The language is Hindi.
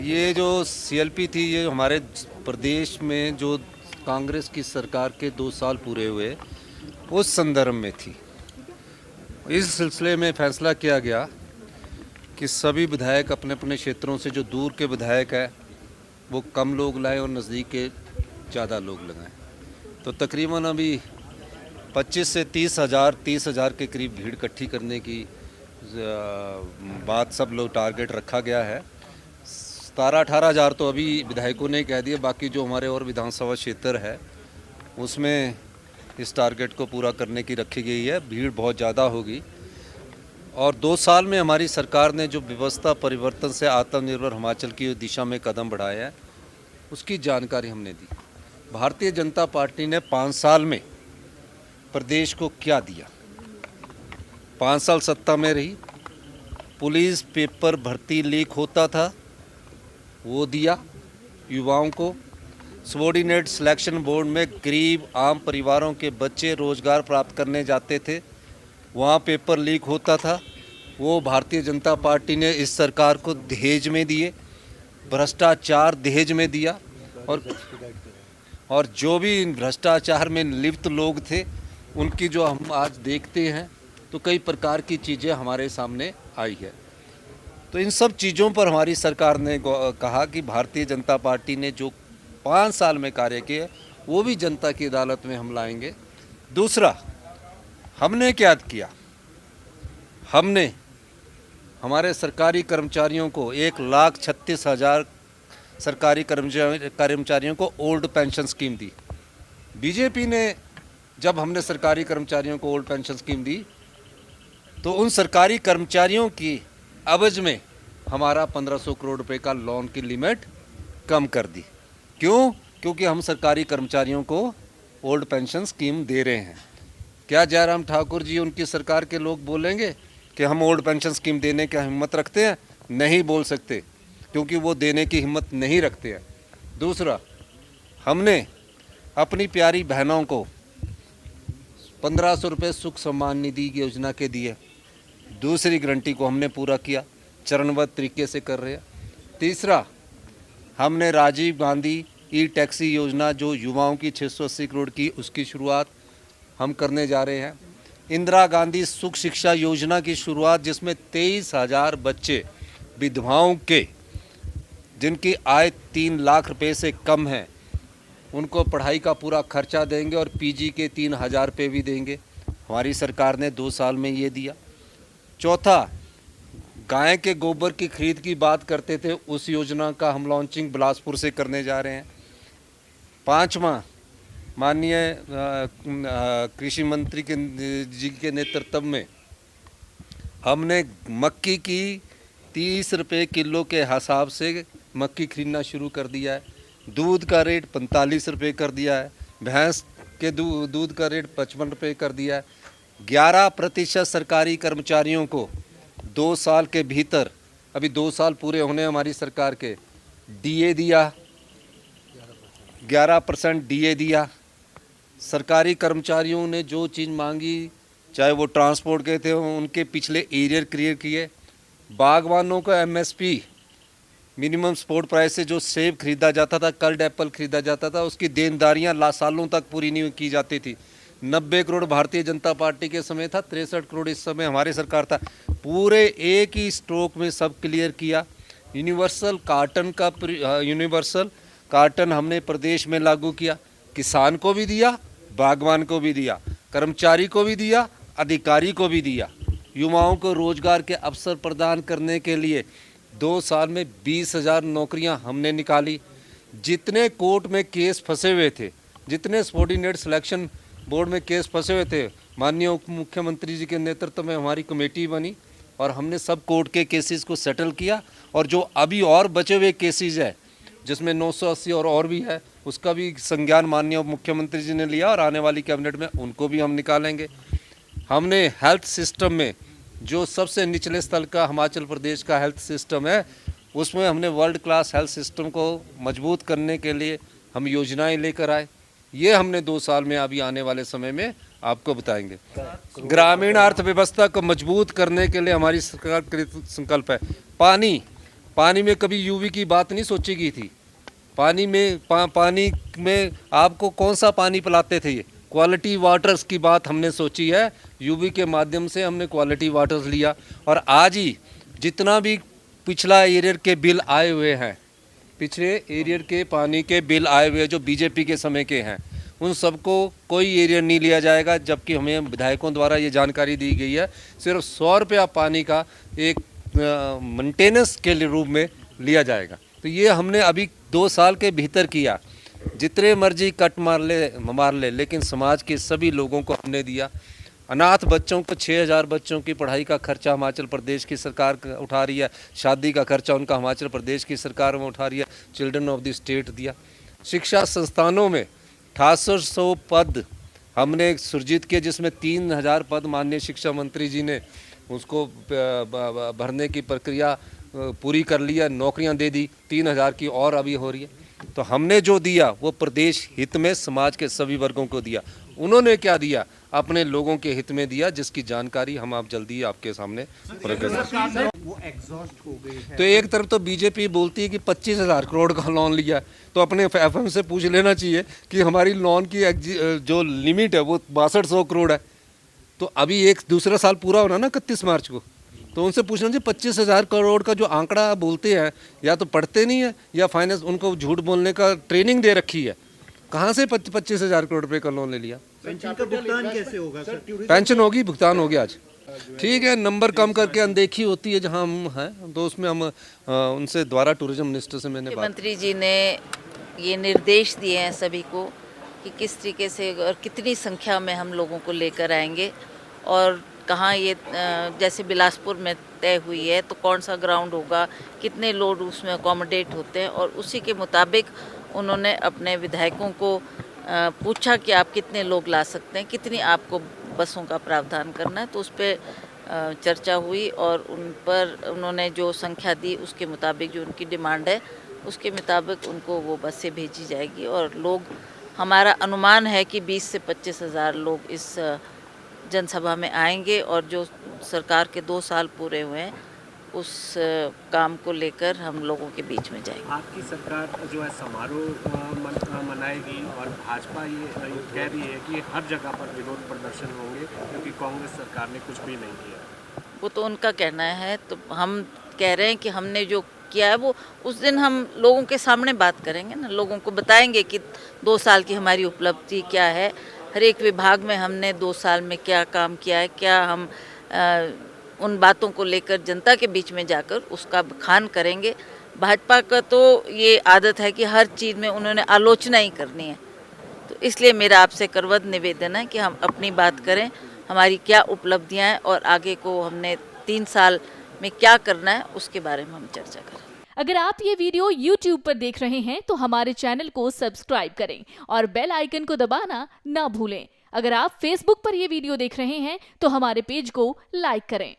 ये जो सीएलपी थी, ये हमारे प्रदेश में जो कांग्रेस की सरकार के 2 साल पूरे हुए उस संदर्भ में थी। इस सिलसिले में फैसला किया गया कि सभी विधायक अपने अपने क्षेत्रों से, जो दूर के विधायक हैं वो कम लोग लाएं और नज़दीक के ज़्यादा लोग लगाएं। तो तकरीबन अभी 25 से 30,000 के करीब भीड़ इकट्ठी करने की बात सब लोग टारगेट रखा गया है। 17-18 हज़ार तो अभी विधायकों ने कह दिए, बाकी जो हमारे और विधानसभा क्षेत्र है उसमें इस टारगेट को पूरा करने की रखी गई है। भीड़ बहुत ज़्यादा होगी और 2 साल में हमारी सरकार ने जो व्यवस्था परिवर्तन से आत्मनिर्भर हिमाचल की दिशा में कदम बढ़ाया है उसकी जानकारी हमने दी। भारतीय जनता पार्टी ने 5 साल में प्रदेश को क्या दिया। 5 साल सत्ता में रही, पुलिस पेपर भर्ती लीक होता था वो दिया युवाओं को। सबॉर्डिनेट सिलेक्शन बोर्ड में गरीब आम परिवारों के बच्चे रोज़गार प्राप्त करने जाते थे, वहाँ पेपर लीक होता था, वो भारतीय जनता पार्टी ने इस सरकार को दहेज में दिए। भ्रष्टाचार दहेज में दिया और जो भी भ्रष्टाचार में लिप्त लोग थे उनकी जो हम आज देखते हैं तो कई प्रकार की चीज़ें हमारे सामने आई है। तो इन सब चीज़ों पर हमारी सरकार ने कहा कि भारतीय जनता पार्टी ने जो 5 साल में कार्य किए वो भी जनता की अदालत में हम लाएंगे। दूसरा, हमने क्या किया, हमने हमारे सरकारी कर्मचारियों को 1,36,000 सरकारी कर्मचारियों को ओल्ड पेंशन स्कीम दी। बीजेपी ने जब हमने सरकारी कर्मचारियों को ओल्ड पेंशन स्कीम दी तो उन सरकारी कर्मचारियों की अवज में हमारा 1500 करोड़ रुपए का लोन की लिमिट कम कर दी। क्यों? क्योंकि हम सरकारी कर्मचारियों को ओल्ड पेंशन स्कीम दे रहे हैं। क्या जयराम ठाकुर जी उनकी सरकार के लोग बोलेंगे कि हम ओल्ड पेंशन स्कीम देने की हिम्मत रखते हैं? नहीं बोल सकते, क्योंकि वो देने की हिम्मत नहीं रखते हैं। दूसरा, हमने अपनी प्यारी बहनों को 1500 रुपये सुख सम्मान निधि योजना के दिए। दूसरी गारंटी को हमने पूरा किया, चरणबद्ध तरीके से कर रहे हैं। तीसरा, हमने राजीव गांधी ई टैक्सी योजना जो युवाओं की 680 करोड़ की, उसकी शुरुआत हम करने जा रहे हैं। इंदिरा गांधी सुख शिक्षा योजना की शुरुआत, जिसमें 23,000 बच्चे विधवाओं के जिनकी आय 3 लाख रुपए से कम है उनको पढ़ाई का पूरा खर्चा देंगे और पीजी के 3,000 रुपये भी देंगे। हमारी सरकार ने 2 साल में ये दिया। चौथा, गाय के गोबर की खरीद की बात करते थे, उस योजना का हम लॉन्चिंग बिलासपुर से करने जा रहे हैं। पाँचवा, माननीय कृषि मंत्री जी के नेतृत्व में हमने मक्की की 30 रुपये किलो के हिसाब से मक्की खरीदना शुरू कर दिया है। दूध का रेट 45 रुपये कर दिया है। भैंस के दूध का रेट 55 रुपये कर दिया है। 11% सरकारी कर्मचारियों को 2 साल के भीतर, अभी 2 साल पूरे होने हमारी सरकार के, डीए दिया, 11% डीए दिया। सरकारी कर्मचारियों ने जो चीज़ मांगी, चाहे वो ट्रांसपोर्ट के थे, उनके पिछले एरियर क्लियर किए। बागवानों का एमएसपी मिनिमम सपोर्ट प्राइस से जो सेब खरीदा जाता था, कल्ड एप्पल खरीदा जाता था, उसकी देनदारियां सालों तक पूरी नहीं की जाती थी। 90 करोड़ भारतीय जनता पार्टी के समय था, 63 करोड़ इस समय हमारी सरकार था। पूरे एक ही स्ट्रोक में सब क्लियर किया। यूनिवर्सल कार्टन हमने प्रदेश में लागू किया। किसान को भी दिया, बागवान को भी दिया, कर्मचारी को भी दिया, अधिकारी को भी दिया। युवाओं को रोजगार के अवसर प्रदान करने के लिए 2 साल में 20,000 नौकरियां हमने निकाली। जितने कोर्ट में केस फंसे हुए थे, जितने सबॉर्डिनेट सिलेक्शन बोर्ड में केस फंसे हुए थे, माननीय उप मुख्यमंत्री जी के नेतृत्व में हमारी कमेटी बनी और हमने सब कोर्ट के केसेस को सेटल किया। और जो अभी और बचे हुए केसेस है, जिसमें 980 और भी है, उसका भी संज्ञान माननीय उप मुख्यमंत्री जी ने लिया और आने वाली कैबिनेट में उनको भी हम निकालेंगे। हमने हेल्थ सिस्टम में, जो सबसे निचले स्तर का हिमाचल प्रदेश का हेल्थ सिस्टम है, उसमें हमने वर्ल्ड क्लास हेल्थ सिस्टम को मजबूत करने के लिए हम योजनाएं लेकर आए। ये हमने 2 साल में अभी आने वाले समय में आपको बताएंगे। ग्रामीण अर्थव्यवस्था को मजबूत करने के लिए हमारी सरकार कृत संकल्प है। पानी पानी में कभी यूवी की बात नहीं सोची गई थी। पानी में पानी में आपको कौन सा पानी पिलाते थे? ये क्वालिटी वाटर्स की बात हमने सोची है। यूवी के माध्यम से हमने क्वालिटी वाटर्स लिया, और आज ही जितना भी पिछला एरियर के बिल आए हुए हैं, पिछले एरियर के पानी के बिल आए हुए जो बीजेपी के समय के हैं, उन सबको कोई एरियर नहीं लिया जाएगा। जबकि हमें विधायकों द्वारा ये जानकारी दी गई है सिर्फ 100 रुपया पानी का एक मेंटेनेंस के रूप में लिया जाएगा। तो ये हमने अभी 2 साल के भीतर किया। जितने मर्जी कट मार ले, लेकिन समाज के सभी लोगों को हमने दिया। अनाथ बच्चों को 6000 बच्चों की पढ़ाई का खर्चा हिमाचल प्रदेश की सरकार उठा रही है। शादी का खर्चा उनका हिमाचल प्रदेश की सरकार में उठा रही है। चिल्ड्रन ऑफ द स्टेट दिया। शिक्षा संस्थानों में 6800 पद हमने सृजित किए, जिसमें 3000 पद माननीय शिक्षा मंत्री जी ने उसको भरने की प्रक्रिया पूरी कर लिया, नौकरियां दे दी। 3000 की और अभी हो रही है। तो हमने जो दिया वो प्रदेश हित में समाज के सभी वर्गों को दिया। उन्होंने क्या दिया? अपने लोगों के हित में दिया, जिसकी जानकारी हम आप जल्दी आपके सामने वो एग्जॉस्ट हो गई है। तो एक तरफ तो बीजेपी बोलती है कि 25,000 करोड़ का लोन लिया, तो अपने एफएम से पूछ लेना चाहिए कि हमारी लोन की जो लिमिट है वो 6200 करोड़ है। तो अभी एक दूसरा साल पूरा होना ना 31 मार्च को, तो उनसे पूछना चाहिए 25,000 करोड़ का जो आंकड़ा बोलते हैं, या तो पढ़ते नहीं है या फाइनेंस उनको झूठ बोलने का ट्रेनिंग दे रखी है। कहाँ से 25,000 करोड़ रुपए का लोन ले लिया? पेंशन का भुगतान कैसे होगा सर? पेंशन होगी, भुगतान हो गया आज। ठीक है, नंबर कम करके अनदेखी होती है जहां हम हैं, तो उसमें हम उनसे द्वारा टूरिज्म मिनिस्टर से मैंने बात। मंत्री जी ने ये निर्देश दिए हैं सभी को कि किस तरीके से और कितनी संख्या में हम लोगों को लेकर आएंगे, और कहाँ ये जैसे बिलासपुर में तय हुई है तो कौन सा ग्राउंड होगा, कितने लोग उसमें अकोमोडेट होते हैं, और उसी के मुताबिक उन्होंने अपने विधायकों को पूछा कि आप कितने लोग ला सकते हैं, कितनी आपको बसों का प्रावधान करना है। तो उस पर चर्चा हुई, और उन पर उन्होंने जो संख्या दी उसके मुताबिक जो उनकी डिमांड है उसके मुताबिक उनको वो बसें भेजी जाएगी। और लोग, हमारा अनुमान है कि 20 से 25,000 लोग इस जनसभा में आएंगे, और जो सरकार के 2 साल पूरे हुए हैं उस काम को लेकर हम लोगों के बीच में जाएंगे। आपकी सरकार जो है समारोह मनाएगी, और भाजपा ये कह रही है कि हर जगह पर विरोध प्रदर्शन होंगे क्योंकि कांग्रेस सरकार ने कुछ भी नहीं किया। वो तो उनका कहना है, तो हम कह रहे हैं कि हमने जो किया है वो उस दिन हम लोगों के सामने बात करेंगे ना, लोगों को बताएंगे कि 2 साल की हमारी उपलब्धि क्या है, हर एक विभाग में हमने 2 साल में क्या काम किया है, क्या हम उन बातों को लेकर जनता के बीच में जाकर उसका बखान करेंगे। भाजपा का तो ये आदत है कि हर चीज़ में उन्होंने आलोचना ही करनी है, तो इसलिए मेरा आपसे करवत निवेदन है कि हम अपनी बात करें, हमारी क्या उपलब्धियां हैं और आगे को हमने 3 साल में क्या करना है उसके बारे में हम चर्चा करें। अगर आप ये वीडियो YouTube पर देख रहे हैं तो हमारे चैनल को सब्सक्राइब करें और बेल आइकन को दबाना ना भूलें। अगर आप Facebook पर ये वीडियो देख रहे हैं तो हमारे पेज को लाइक करें।